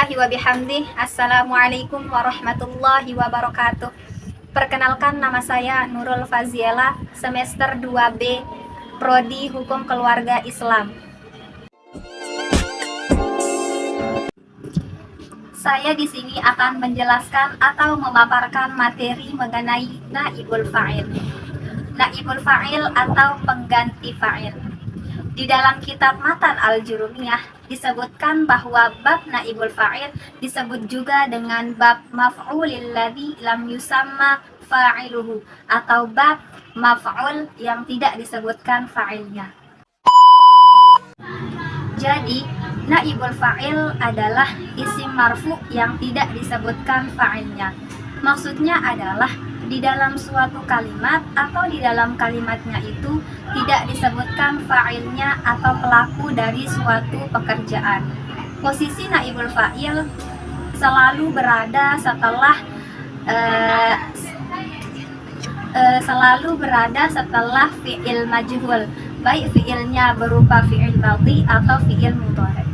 Subhanallahi wa bihamdih. Assalamualaikum warahmatullahi wabarakatuh. Perkenalkan, nama saya Nurul Faziela, semester 2B, Prodi Hukum Keluarga Islam. Saya di sini akan menjelaskan atau memaparkan materi mengenai naibul fa'il. Naibul fa'il atau pengganti fa'il. Di dalam kitab Matan Al-Jurumiyah disebutkan bahwa bab naibul fa'il disebut juga dengan bab maf'ulil ladzi lam yusamma fa'iluhu, atau bab maf'ul yang tidak disebutkan fa'ilnya. Jadi, naibul fa'il adalah isim marfu yang tidak disebutkan fa'ilnya. Maksudnya adalah di dalam suatu kalimat atau di dalam kalimatnya itu tidak disebutkan fa'ilnya atau pelaku dari suatu pekerjaan. Posisi naibul fa'il selalu berada setelah fi'il majhul, baik fi'ilnya berupa fi'il madhi atau fi'il mudhari.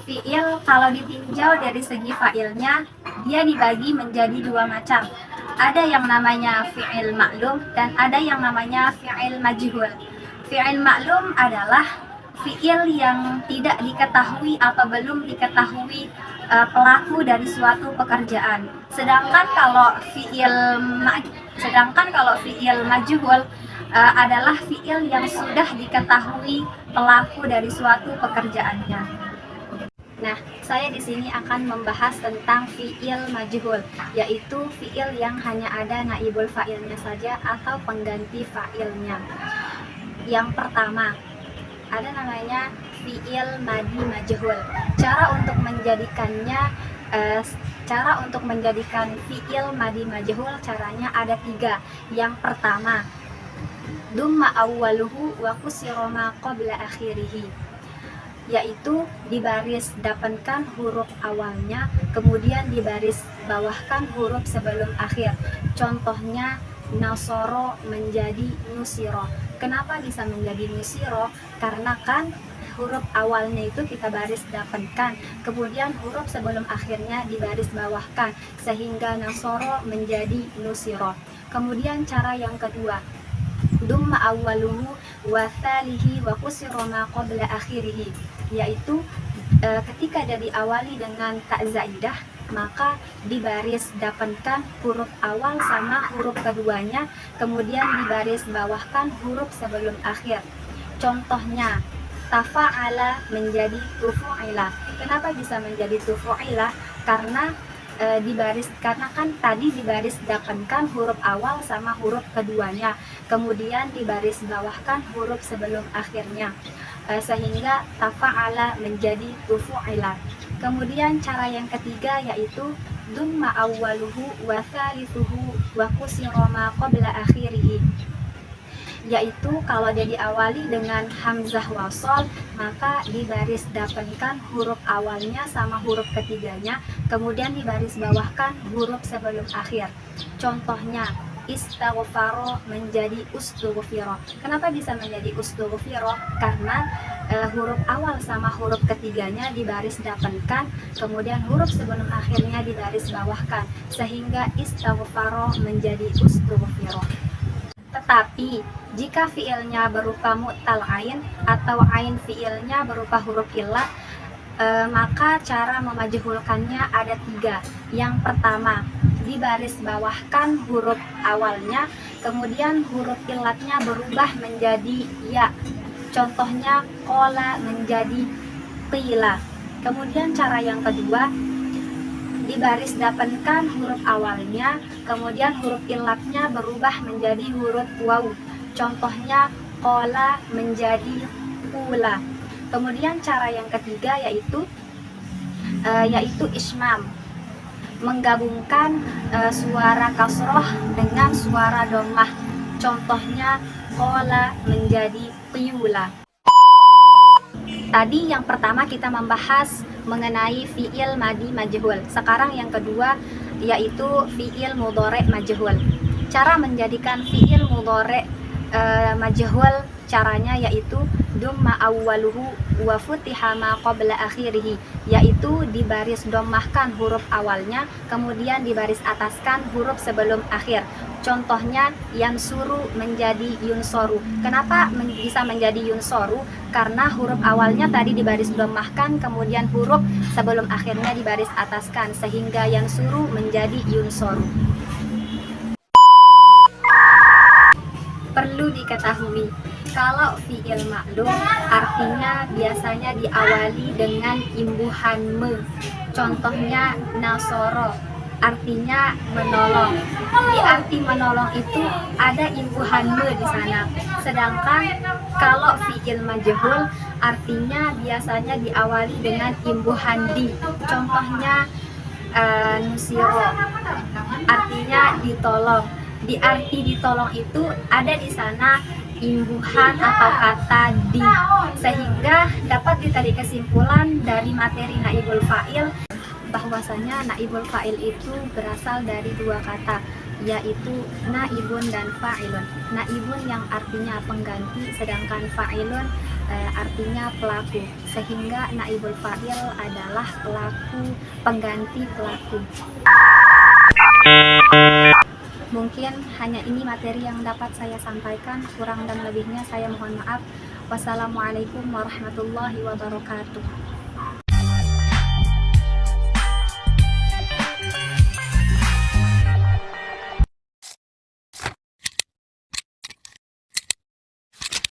Fi'il kalau ditinjau dari segi fa'ilnya, dia dibagi menjadi dua macam. Ada yang namanya fi'il maklum dan ada yang namanya fi'il majhul. Fi'il maklum adalah fi'il yang tidak diketahui atau belum diketahui pelaku dari suatu pekerjaan. Sedangkan kalau fi'il majhul adalah fi'il yang sudah diketahui pelaku dari suatu pekerjaannya. Nah, saya di sini akan membahas tentang fi'il majhul, yaitu fi'il yang hanya ada naibul fa'ilnya saja atau pengganti fa'ilnya. Yang pertama, ada namanya fi'il madi majhul. Cara untuk menjadikan fi'il madi majhul, caranya ada tiga. Yang pertama, dumma awwaluhu wa kusira ma qabla akhirihi, yaitu dibaris dapankan huruf awalnya, kemudian dibaris bawahkan huruf sebelum akhir. Contohnya nasoro menjadi nusiro. Kenapa bisa menjadi nusiro? Karena kan huruf awalnya itu kita baris dapankan, kemudian huruf sebelum akhirnya dibaris bawahkan, sehingga nasoro menjadi nusiro. Kemudian cara yang kedua, dumma awwaluhu wa thalihi wa kusira ma qabla akhirihi, yaitu ketika dia diawali dengan ta zaidah, maka dibaris dapankan huruf awal sama huruf keduanya, kemudian dibaris bawahkan huruf sebelum akhir. Contohnya tafa'ala menjadi tufu'ila. Kenapa bisa menjadi tufu'ila? Karena kan tadi dibaris dapankan huruf awal sama huruf keduanya, kemudian dibaris bawahkan huruf sebelum akhirnya, sehingga tafa'ala menjadi tufu'ila. Kemudian cara yang ketiga yaitu dumma awwaluhu wa thalithuhu wa kusira ma qabla akhirihi, yaitu kalau dia diawali dengan hamzah wasol, maka dibaris dapankan huruf awalnya sama huruf ketiganya, kemudian dibaris bawahkan huruf sebelum akhir. Contohnya istaghfaro menjadi ustughfiro. Kenapa bisa menjadi ustughfiro? Karena huruf awal sama huruf ketiganya dibaris dapankan, kemudian huruf sebelum akhirnya dibaris bawahkan, sehingga istaghfaro menjadi ustughfiro. Tetapi jika fiilnya berupa mu'tal ain atau ain fiilnya berupa huruf illah, maka cara memajhulkannya ada tiga. Yang pertama, dibaris bawahkan huruf awalnya, kemudian huruf illatnya berubah menjadi ya. Contohnya qola menjadi qila. Kemudian cara yang kedua, dibaris dapankan huruf awalnya, kemudian huruf illatnya berubah menjadi huruf waw. Contohnya qola menjadi qula. Kemudian cara yang ketiga yaitu ismam, menggabungkan suara kasroh dengan suara dhammah. Contohnya qola menjadi qiyula. Tadi yang pertama kita membahas mengenai fi'il madi majhul. Sekarang yang kedua yaitu fi'il mudhari majhul. Cara menjadikan fi'il mudhari majhul caranya yaitu dumma awwaluhu wa futiha ma qabla akhirih, yaitu dibaris dhammahkan huruf awalnya kemudian dibaris ataskan huruf sebelum akhir. Contohnya yansuru menjadi yunsoru. Kenapa bisa menjadi yunsoru? Karena huruf awalnya tadi dibaris dhammahkan kemudian huruf sebelum akhirnya dibaris ataskan sehingga yansuru menjadi yunsoru. Perlu diketahui, kalau fi'il ma'lum artinya biasanya diawali dengan imbuhan me. Contohnya nasoro, artinya menolong. Di arti menolong itu ada imbuhan me di sana. Sedangkan kalau fi'il majhul artinya biasanya diawali dengan imbuhan di. Contohnya nusiro, artinya ditolong. Di arti ditolong itu ada di sana imbuhan atau kata di, sehingga dapat ditarik kesimpulan dari materi naibul fa'il bahwasanya naibul fa'il itu berasal dari dua kata, yaitu naibun dan fa'ilun. Naibun yang artinya pengganti, sedangkan fa'ilun artinya pelaku, sehingga naibul fa'il adalah pelaku pengganti pelaku. Mungkin hanya ini materi yang dapat saya sampaikan, kurang dan lebihnya saya mohon maaf. Wassalamualaikum warahmatullahi wabarakatuh.